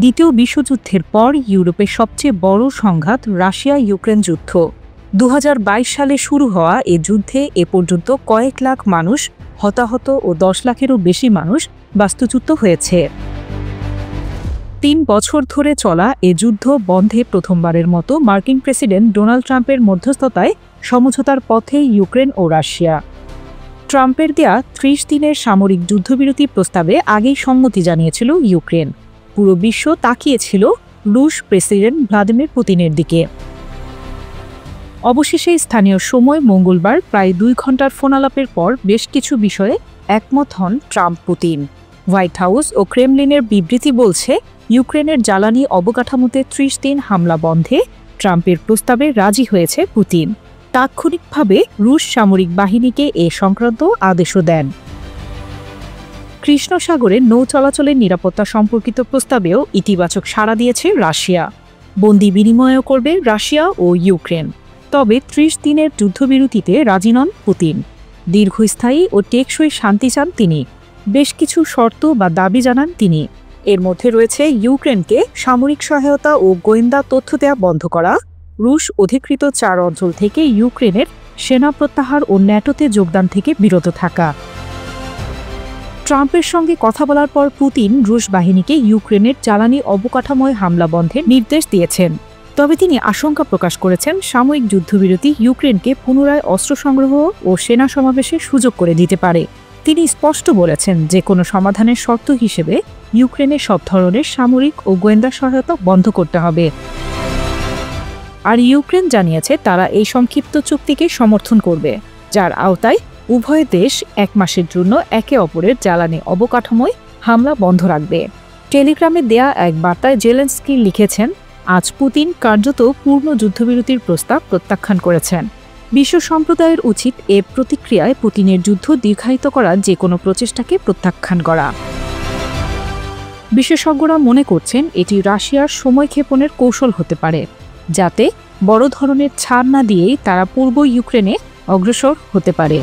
দ্বিতীয় বিশ্বযুদ্ধের পর ইউরোপের সবচেয়ে বড় সংঘাত রাশিয়া ইউক্রেন যুদ্ধ। 2022 সালে শুরু হওয়া এ যুদ্ধে এ পর্যন্ত কয়েক লাখ মানুষ হতাহত ও 10 লাখেরও বেশি মানুষ বাস্তুচ্যুত হয়েছে। 3 বছর ধরে চলা এ যুদ্ধ বন্ধে প্রথমবারের মতো মার্কিন প্রেসিডেন্ট ডোনাল্ড ট্রাম্পের মধ্যস্থতায় সমঝোতার পথে ইউক্রেন ও রাশিয়া। ট্রাম্পের দেয়া 30 দিনের সামরিক যুদ্ধবিরতি প্রস্তাবে আগেই সম্মতি জানিয়েছিল ইউক্রেন। পুরো বিশ্ব তাকিয়েছিল রুশ প্রেসিডেন্ট ভ্লাদিমির পুতিনের দিকে। অবশেষে স্থানীয় সময় মঙ্গলবার প্রায় 2 ঘণ্টার ফোনালাপের পর বেশ কিছু বিষয়ে একমত হন ট্রাম্প পুতিন। হোয়াইট হাউস ও ক্রেমলিনের বিবৃতি বলছে, ইউক্রেনের জ্বালানি অবকাঠামোতে 30 দিন হামলা বন্ধে ট্রাম্পের প্রস্তাবে রাজি হয়েছে পুতিন। তাৎক্ষণিকভাবে রুশ সামরিক বাহিনীকে এ সংক্রান্ত আদেশও দেন। কৃষ্ণ সাগরে নৌ চলাচলের নিরাপত্তা সম্পর্কিত প্রস্তাবেও ইতিবাচক সাড়া দিয়েছে রাশিয়া। বন্দি বিনিময়ও করবে রাশিয়া ও ইউক্রেন। তবে 30 দিনের যুদ্ধবিরতিতে রাজি নন পুতিন। দীর্ঘস্থায়ী ও টেকসই শান্তি চান তিনি। বেশ কিছু শর্ত বা দাবি জানান তিনি। এর মধ্যে রয়েছে ইউক্রেনকে সামরিক সহায়তা ও গোয়েন্দা তথ্য দেওয়া বন্ধ করা, রুশ অধিকৃত 4 অঞ্চল থেকে ইউক্রেনের সেনা প্রত্যাহার ও ন্যাটোতে যোগদান থেকে বিরত থাকা। ট্রাম্পের সঙ্গে কথা বলার পর পুতিন রুশ বাহিনীকে ইউক্রেনের জ্বালানি অবকাঠামোয় হামলা বন্ধের নির্দেশ দিয়েছেন। তবে তিনি আশঙ্কা প্রকাশ করেছেন, সাময়িক যুদ্ধবিরতি ইউক্রেনকে পুনরায় অস্ত্র সংগ্রহ ও সেনা সমাবেশের সুযোগ করে দিতে পারে। তিনি স্পষ্ট বলেছেন যে কোনো সমাধানের শর্ত হিসেবে ইউক্রেনের সব ধরনের সামরিক ও গোয়েন্দা সহায়তা বন্ধ করতে হবে। আর ইউক্রেন জানিয়েছে তারা এই সংক্ষিপ্ত চুক্তিকে সমর্থন করবে, যার আওতায় উভয় দেশ 1 মাসের জন্য একে অপরের জ্বালানি অবকাঠামোয় হামলা বন্ধ রাখবে। টেলিগ্রামে দেয়া এক বার্তায় জেলেনস্কি লিখেছেন, আজ পুতিন কার্যত পূর্ণ যুদ্ধবিরতির প্রস্তাব প্রত্যাখ্যান করেছেন। বিশ্ব সম্প্রদায়ের উচিত এ প্রতিক্রিয়ায় পুতিনের যুদ্ধ দীর্ঘায়িত করা যে কোনো প্রচেষ্টাকে প্রত্যাখ্যান করা। বিশেষজ্ঞরা মনে করছেন এটি রাশিয়ার সময়ক্ষেপণের কৌশল হতে পারে, যাতে বড় ধরনের ছাড় না দিয়েই তারা পূর্ব ইউক্রেনে অগ্রসর হতে পারে।